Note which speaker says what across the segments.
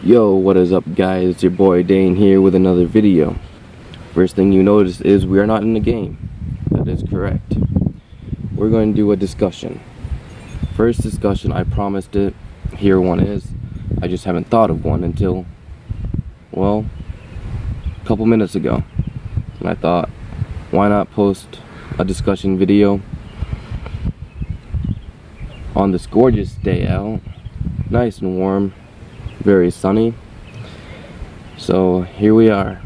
Speaker 1: Yo, what is up guys? It's your boy Dane here with another video. First thing you notice is we are not in the game. That is correct. We're going to do a discussion. First discussion, I promised it. Here one is. I just haven't thought of one until, well, a couple minutes ago. And I thought, why not post a discussion video on this gorgeous day out. Nice and warm. Very sunny. So here we are.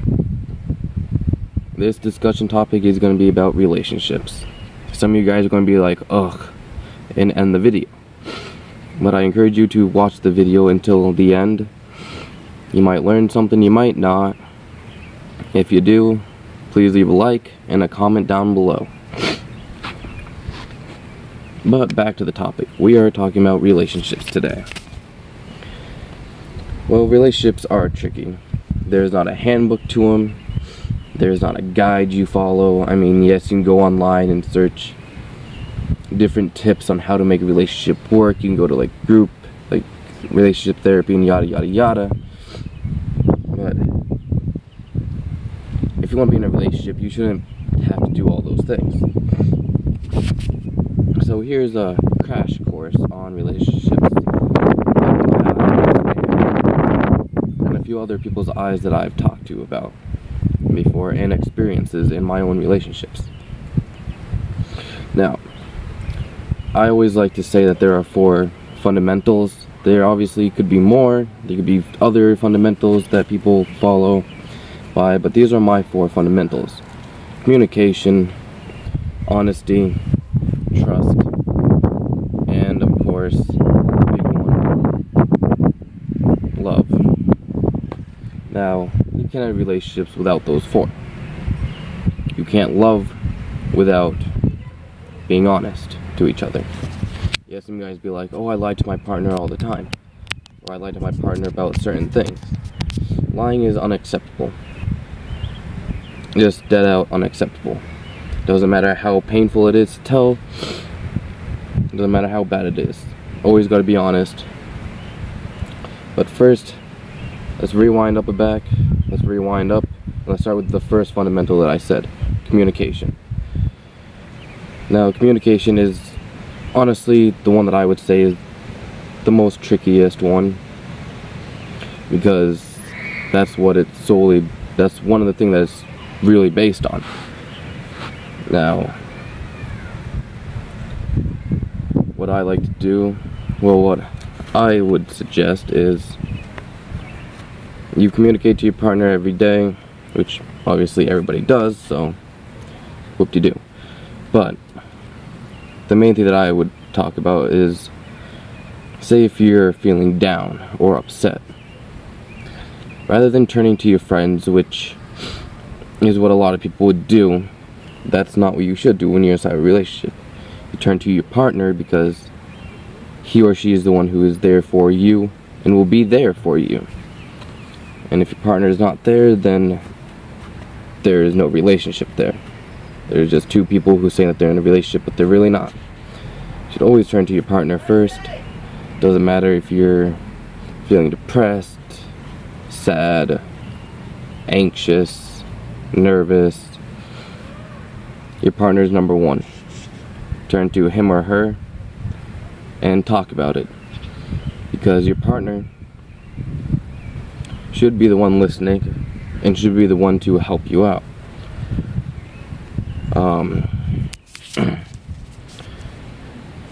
Speaker 1: This discussion topic is going to be about relationships. Some of you guys are going to be like, ugh, and end the video. But I encourage you to watch the video until the end. You might learn something, you might not. If you do, please leave a like and a comment down below. But back to the topic. We are talking about relationships today. Well, relationships are tricky. There's not a handbook to them. There's not a guide you follow. I mean, yes, you can go online and search different tips on how to make a relationship work. You can go to like group, like relationship therapy and yada yada yada. But if you want to be in a relationship, you shouldn't have to do all those things. So here's a crash course on relationships. And a few other people's eyes that I've talked to about before and experiences in my own relationships. Now, I always like to say that there are 4 fundamentals. There obviously could be more. There could be other fundamentals that people follow by, but these are my 4 fundamentals. Communication, honesty, trust, and of course, big one, love. Now, you can't have relationships without those 4. You can't love without being honest to each other. Yes, some guys be like, oh, I lie to my partner all the time, or I lie to my partner about certain things. Lying is unacceptable. Just dead out unacceptable. Doesn't matter how painful it is to tell. Doesn't matter how bad it is. Always got to be honest. But first, let's rewind up a back. Let's rewind up. And let's start with the first fundamental that I said. Communication. Now, communication is honestly the one that I would say is the most trickiest one. Because that's what it's solely, that's one of the things that it's really based on. Now, what I like to do, well, what I would suggest is you communicate to your partner every day, which obviously everybody does, so whoop-de-doo. But the main thing that I would talk about is, say if you're feeling down or upset, rather than turning to your friends, which is what a lot of people would do, that's not what you should do when you're inside a relationship. You turn to your partner because he or she is the one who is there for you and will be there for you. And if your partner is not there, then there is no relationship there. There's just 2 people who say that they're in a relationship, but they're really not. You should always turn to your partner first. Doesn't matter if you're feeling depressed, sad, anxious, nervous. Your partner is number 1. Turn to him or her and talk about it, because your partner should be the one listening and should be the one to help you out.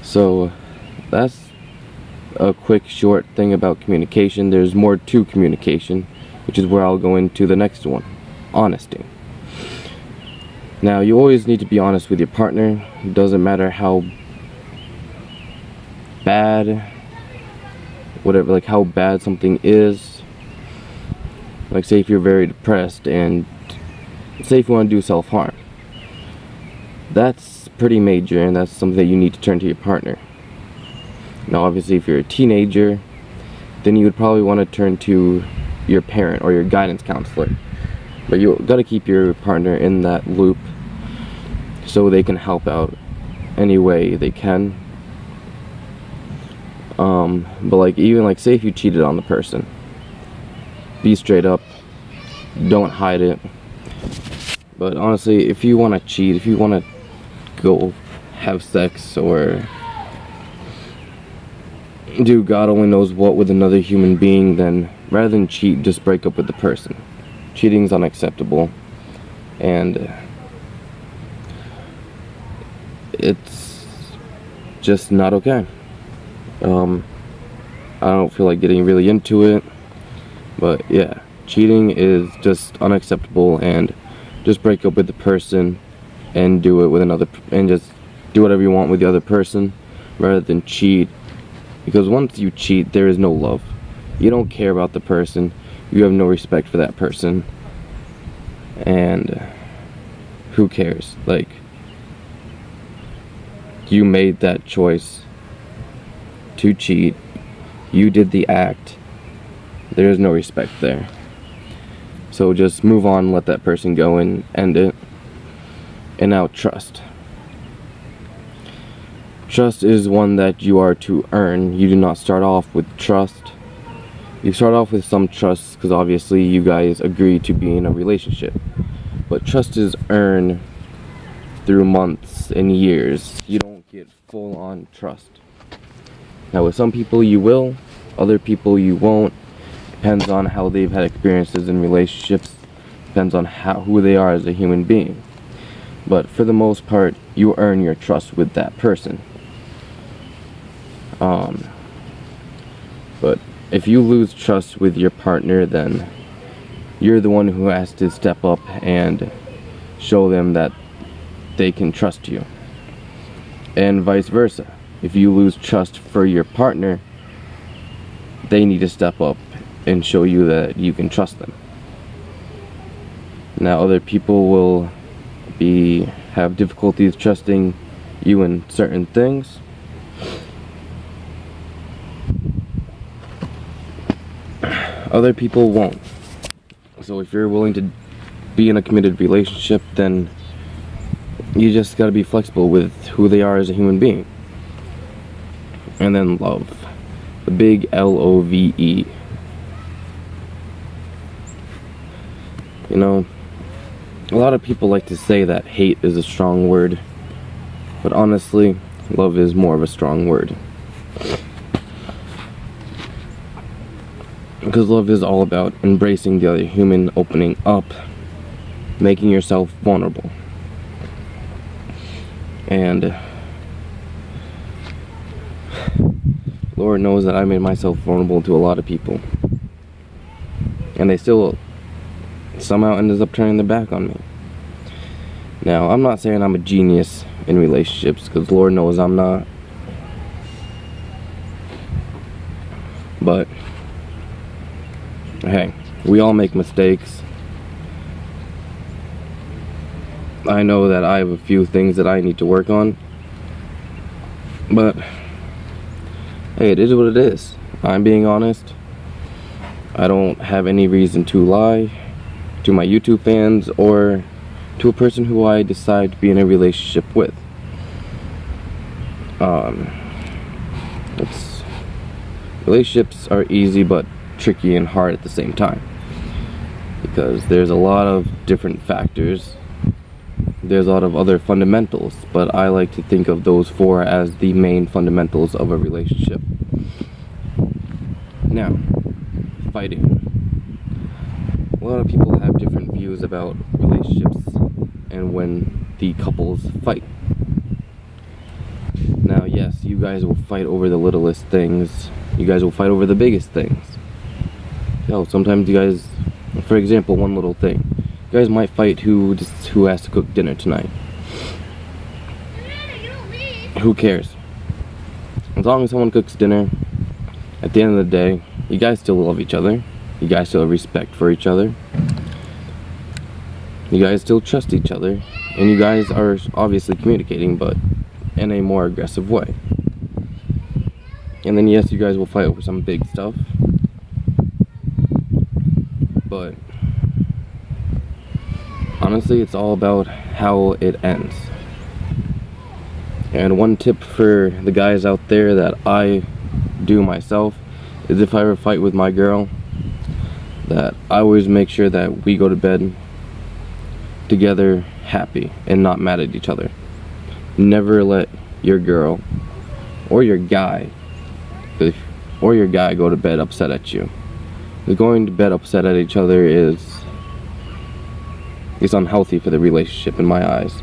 Speaker 1: So that's a quick short thing about communication. There's more to communication, which is where I'll go into the next one, honesty. Now, you always need to be honest with your partner. It doesn't matter how bad, whatever, like how bad something is. Like say if you're very depressed and say if you want to do self-harm. That's pretty major, and that's something that you need to turn to your partner. Now, obviously, if you're a teenager, then you would probably want to turn to your parent or your guidance counselor. But you got to keep your partner in that loop so they can help out any way they can. But like, even like say if you cheated on the person, be straight up, don't hide it. But honestly, if you want to cheat, if you want to go have sex or do God only knows what with another human being, then rather than cheat, just break up with the person. Cheating's unacceptable, and it's just not okay. I don't feel like getting really into it, but yeah, cheating is just unacceptable, and just break up with the person and do it with another, and just do whatever you want with the other person rather than cheat. Because once you cheat, there is no love. You don't care about the person. You have no respect for that person. And who cares? Like, you made that choice to cheat. You did the act. There is no respect there. So just move on, let that person go and end it. And now trust. Trust is one that you are to earn. You do not start off with trust. You start off with some trust because obviously you guys agree to be in a relationship. But trust is earned through months and years. You don't get full on trust. Now with some people you will, other people you won't. Depends on how they've had experiences in relationships. Depends on who they are as a human being. But for the most part, you earn your trust with that person. But if you lose trust with your partner, then you're the one who has to step up and show them that they can trust you. And vice versa. If you lose trust for your partner, they need to step up and show you that you can trust them. Now other people will have difficulties trusting you in certain things. Other people won't. So if you're willing to be in a committed relationship, then you just gotta be flexible with who they are as a human being. And then love. The big L-O-V-E. You know, a lot of people like to say that hate is a strong word, but honestly, love is more of a strong word. Because love is all about embracing the other human, opening up, making yourself vulnerable. And Lord knows that I made myself vulnerable to a lot of people. And they still somehow ends up turning their back on me. Now, I'm not saying I'm a genius in relationships, because Lord knows I'm not. But hey, we all make mistakes. I know that I have a few things that I need to work on. But hey, it is what it is. I'm being honest. I don't have any reason to lie to my YouTube fans or to a person who I decide to be in a relationship with. Relationships are easy but tricky and hard at the same time, because there's a lot of different factors. There's a lot of other fundamentals, but I like to think of those four as the main fundamentals of a relationship. Now, fighting. A lot of people have different views about relationships and when the couples fight. Now, yes, you guys will fight over the littlest things. You guys will fight over the biggest things. Sometimes you guys, for example, one little thing. You guys might fight who has to cook dinner tonight. Who cares? As long as someone cooks dinner, at the end of the day, you guys still love each other. You guys still have respect for each other. You guys still trust each other. And you guys are obviously communicating, but in a more aggressive way. And then yes, you guys will fight over some big stuff. But honestly, it's all about how it ends. And one tip for the guys out there that I do myself is, if I ever fight with my girl, that I always make sure that we go to bed together happy and not mad at each other. Never let your girl or your guy go to bed upset at you. Going to bed upset at each other is unhealthy for the relationship in my eyes.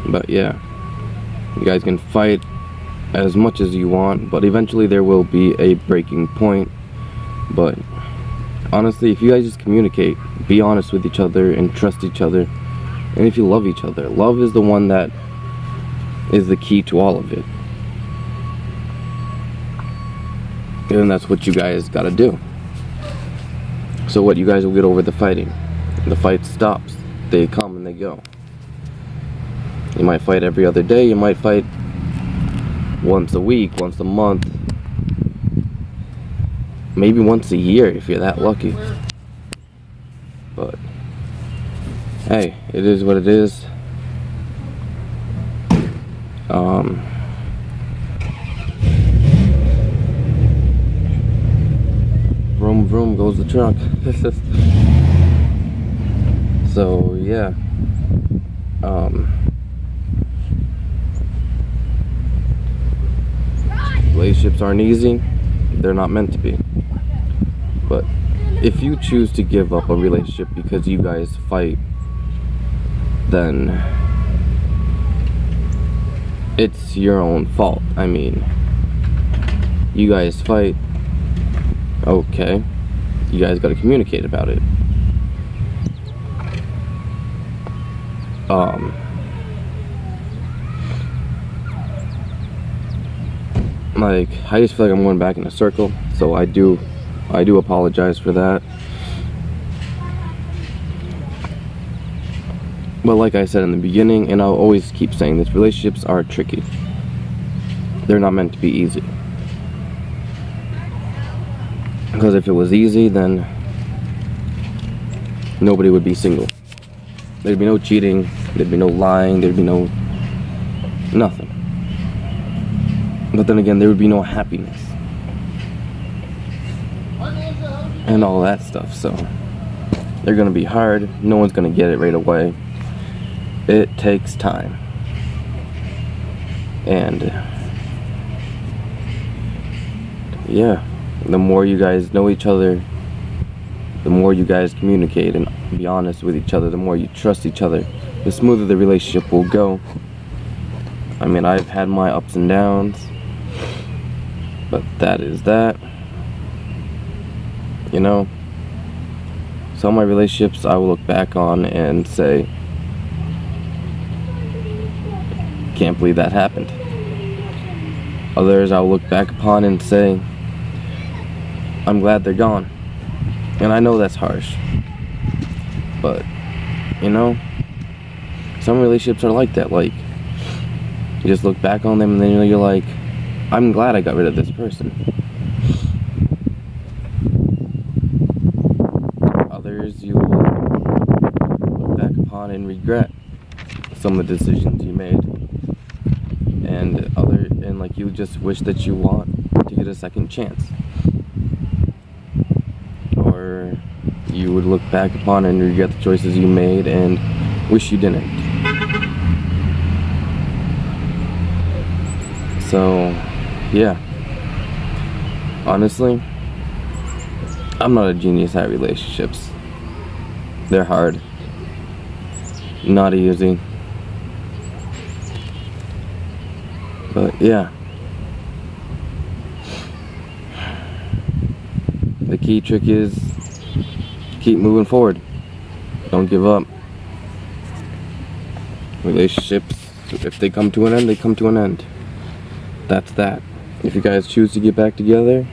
Speaker 1: But yeah, you guys can fight as much as you want, but eventually there will be a breaking point. But honestly, if you guys just communicate, be honest with each other and trust each other, and if you love each other, love is the one that is the key to all of it. And that's what you guys gotta do. So what, you guys will get over the fighting. The fight stops. They come and they go. You might fight every other day, you might fight once a week, once a month, maybe once a year if you're that lucky. But hey, it is what it is. Vroom vroom goes the truck. So yeah, relationships aren't easy, they're not meant to be. But if you choose to give up a relationship because you guys fight, then it's your own fault. I mean, you guys fight, okay, you guys gotta communicate about it. Like, I just feel like I'm going back in a circle, so I do apologize for that. But like I said in the beginning, and I'll always keep saying this, relationships are tricky. They're not meant to be easy. Because if it was easy, then nobody would be single. There'd be no cheating, there'd be no lying, there'd be no nothing. But then again, there would be no happiness and all that stuff. So they're gonna be hard. No one's gonna get it right away. It takes time. And yeah, the more you guys know each other, the more you guys communicate and be honest with each other, the more you trust each other, the smoother the relationship will go. I mean, I've had my ups and downs, but that is that. You know, some of my relationships I will look back on and say, can't believe that happened. Others I'll look back upon and say, I'm glad they're gone. And I know that's harsh, but you know, some relationships are like that. Like, you just look back on them and then you're like, I'm glad I got rid of this person. Others you will look back upon and regret some of the decisions you made, and like you just wish that you want to get a second chance. Or you would look back upon and regret the choices you made and wish you didn't. So yeah, honestly, I'm not a genius at relationships. They're hard, not easy. But yeah, the key trick is keep moving forward. Don't give up. Relationships, if they come to an end, they come to an end. That's that. If you guys choose to get back together,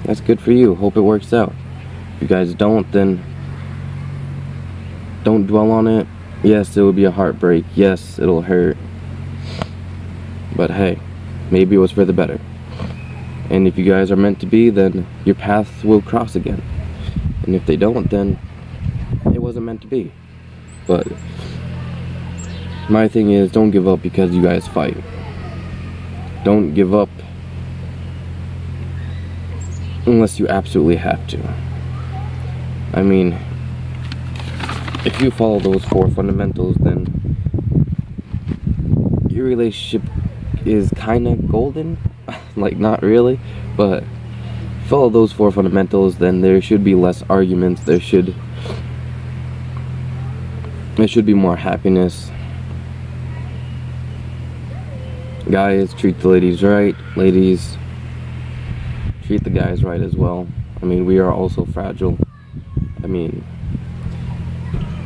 Speaker 1: that's good for you. Hope it works out. If you guys don't, then don't dwell on it. Yes, it will be a heartbreak. Yes, it'll hurt. But hey, maybe it was for the better. And if you guys are meant to be, then your paths will cross again. And if they don't, then it wasn't meant to be. But my thing is, don't give up because you guys fight. Don't give up unless you absolutely have to. I mean, if you follow those 4 fundamentals, then your relationship is kind of golden. Like, not really, but follow those 4 fundamentals, then there should be less arguments. There should be more happiness. Guys, treat the ladies right. Ladies, treat the guys right as well. I mean, we are also fragile. I mean,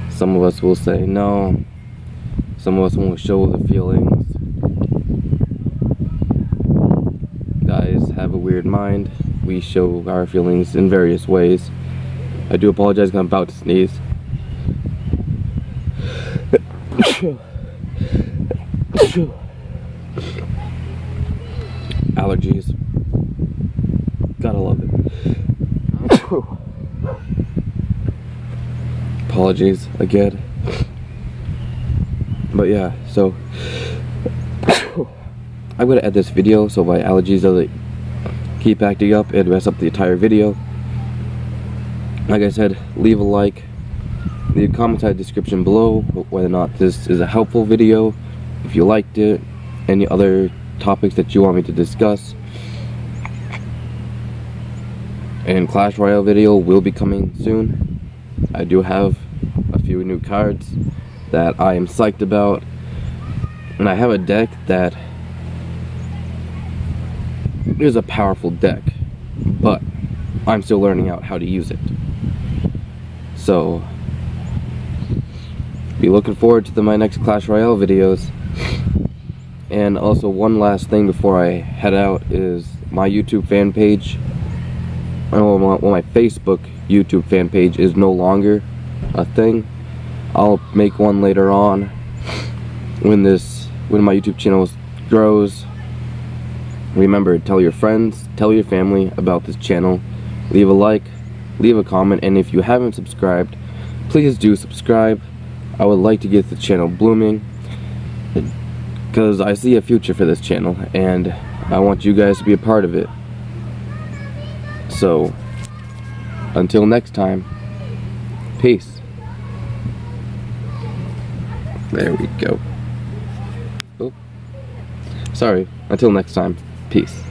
Speaker 1: some of us will say no. Some of us won't show the feelings. Guys have a weird mind. We show our feelings in various ways. I do apologize because I'm about to sneeze. Allergies. Gotta love it. Apologies again. But yeah, so I'm gonna end this video so my allergies doesn't keep acting up and mess up the entire video. Like I said, leave a like, leave a comment in the description below whether or not this is a helpful video, if you liked it, any other topics that you want me to discuss. And Clash Royale video will be coming soon. I do have a few new cards that I am psyched about, and I have a deck that is a powerful deck, but I'm still learning out how to use it. So be looking forward to my next Clash Royale videos. And also, one last thing before I head out is my YouTube fan page. Well, my Facebook YouTube fan page is no longer a thing. I'll make one later on when my YouTube channel grows. Remember, tell your friends, tell your family about this channel. Leave a like, leave a comment, and if you haven't subscribed, please do subscribe. I would like to get the channel blooming, because I see a future for this channel, and I want you guys to be a part of it. So, until next time, peace. There we go. Oh, sorry. Until next time, peace.